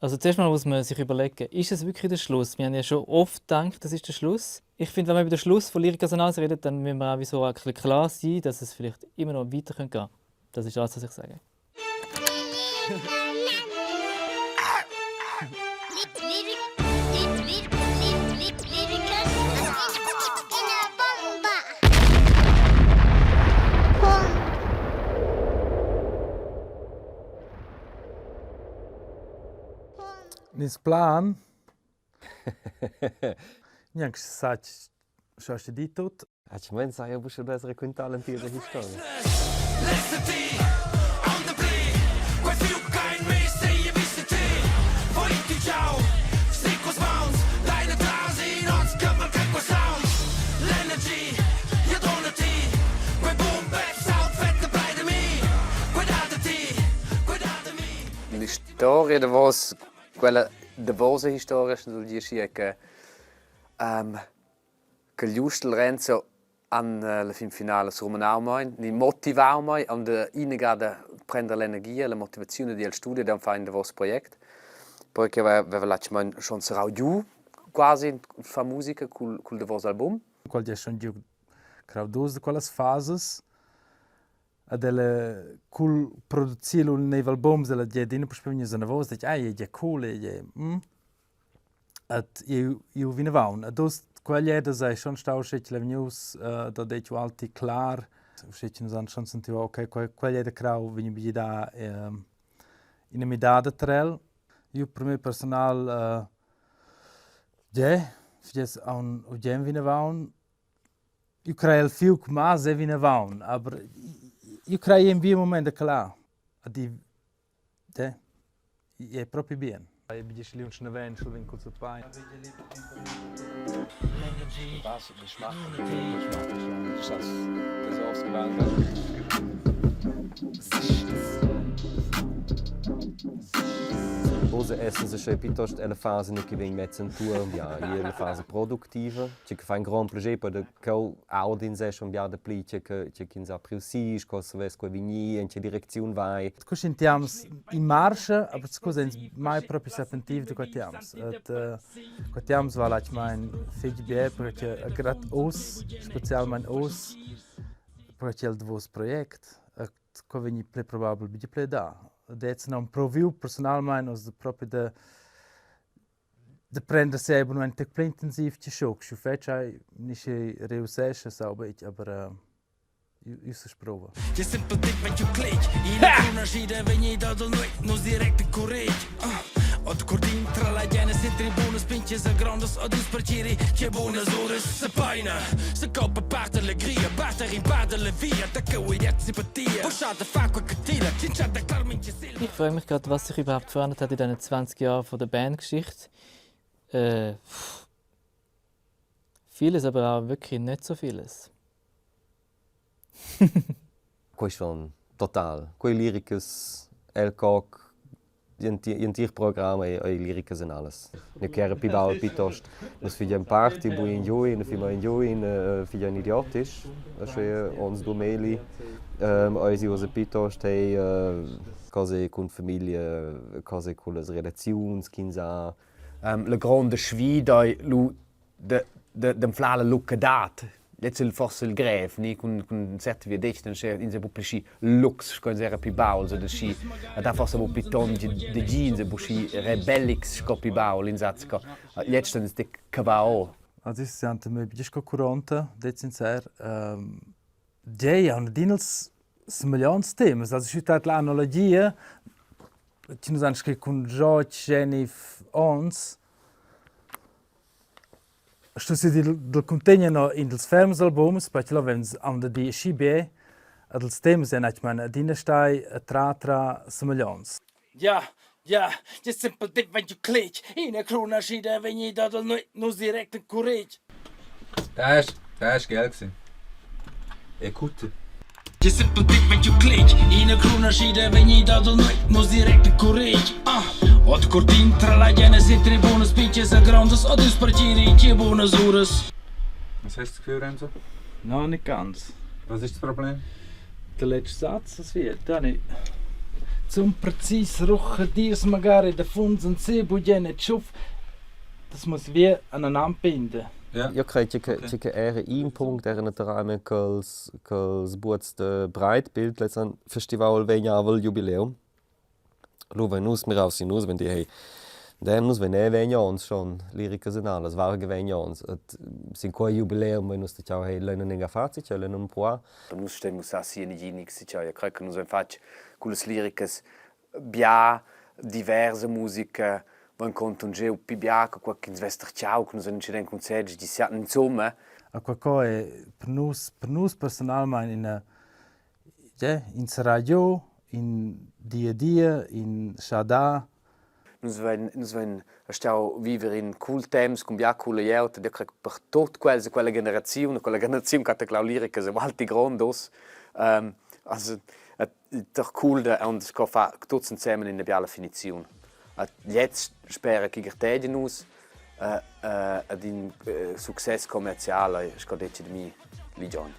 Also zuerst mal muss man sich überlegen, ist es wirklich der Schluss? Wir haben ja schon oft gedacht, das ist der Schluss. Ich finde, wenn man über den Schluss von Lyrik Resonanz redet, dann müssen wir auch so ein bisschen klar sein, dass es vielleicht immer noch weiter gehen könnte. Das ist alles, was ich sage. Nel plan, neanche se sa c'è di tutto. Ci men sai a busca da raccontare l'antica storia. La storia davos quella davosa storia sul dice che Giusto Renzo an la fin finale surmanau mai, ni motivau mai an de inegada prendere l'energia, la motivazione del studio dan fa in davos projekt. Perché aveva lasciato mai schon sarà giù quasi fa musica col davos album. Qual è schon giù crowdus de quelle fases adele cul produzilo nei albums della jedina per spegni za davos de è cool e at io vinavau ados quelle da sei schon stauschet le news da de alti klar schitchen san schon senti okay quelle da crowd vini bi da in medada trel io per me personal fies un ogem vinavau io crei il fiuc mas e vinavau aber io crei in via momento klar di è proprio bien. Będziesz liczyć na wężu, więc kurczę pań. Cosa essen se piuttosto è la fase che viene messa in tour, ja, è la fase produttiva. C'è che fa un gran piacere per che audience schon ja da plice che in sa precis cosa ves co vigni in che direzione vai. Ko sentiamo in marcia, aber scusa mai proprio sapentivo di quatiams. Quatiams va lach mein feedback perché a grat os, specialmente os perché il vos projekt, ko vigni ple probabile bi ple da. Deci non proviu personalmente os proprio de prendere se un ente ple intensiv ci shock, schu fece nicht reusesche sauber, aber io se sprova. Je simpel dik met je kleed, in una scida vegni da dal noi, nos direct courage. Od cordin tra la gente se tribune spinge se grandes od dispergiri, che buone ore se paina. Se coppa parte le gria, basta rimparte le via, da che vuoi simpatia. Pushate fa qua cattiva, cinciate clarmente silva. Ich frage mich gerade, was sich überhaupt verändert hat in diesen 20 Jahren von der Bandgeschichte. Vieles, aber auch wirklich nicht so vieles. Questo total. Quei liricus el coc Jentir programma e liricas en alles. Ne quero pibal piuttosto. Nos figliam party, bui in gioi, ne fima in gioi, ne figliam idiotisch. Asche ons domeli. Oisi usa piuttosto cose con famiglia, cose con le relazioni, kinsa. La grande sfida è de flala lucca dat. Jetzt il forse il greve, ni con sette via deci, in se pubblici lux, con era più baul, so de da forse un più ton de jeans, busci rebellix scopi baul in zatsko. Jetzt dann ist cavao. Also ich sente me bisco curante, det sincer. Ja, und dinels semelhantes temas, also ich tat l'analogia, ci nos anche con George, Jennifer, ons. Što se del contengono in dels ferms albums, perché lo vens am di CB, dels temas en achman dinastai tra semelhants. Ja, je simpel dik met je kleed, in een krona scida vegni da dal noi, nos direct courage. Das ist geil gewesen. Écoute. Je simpel dik met je kleed, in een krona scida vegni da dal noi, nos direct courage. Od cortin tra la gente se tribune spinge se grandes od dispergiri, che buone ores. Was hast du das Gefühl, Renzo? No, nicht ganz. Was ist das Problem? Der letzte Satz, das wird, da nicht. zum präzis ruchen dirs magari da funzen se bugiene tschuf. Das muss wie aneinander binden. Ja. Io credo che era un punto, era naturalmente che buoz de Breitbild, letzten Festival venjavel jubileum. Lu wenn nus mir aus sinus wenn die hey. Dem nus wenn venjons schon Lyrica Senales, war venjons. Sin qua jubileum wenn nus de ciao hey lenen inga fazi, cioè lenen pro. Nus stemos assi in Iginix, io credo che nus infatti con le liricas bia diverse musica van contun geu pi bia co che ins vester ciao che nus non ci den concerti di sia insomma A qualcosa è per nus personalmente in radio, in dia, in Shada. nus ven stau vivere in cool temps con bia cool yeut, io credo per tot quella generazione che te clau lirica se valti grandos. Also doch cool da und es fa tots zusammen in der biala finition. Jetzt spera che gertedi nus ad in success commerciale scodeci di mi ligion.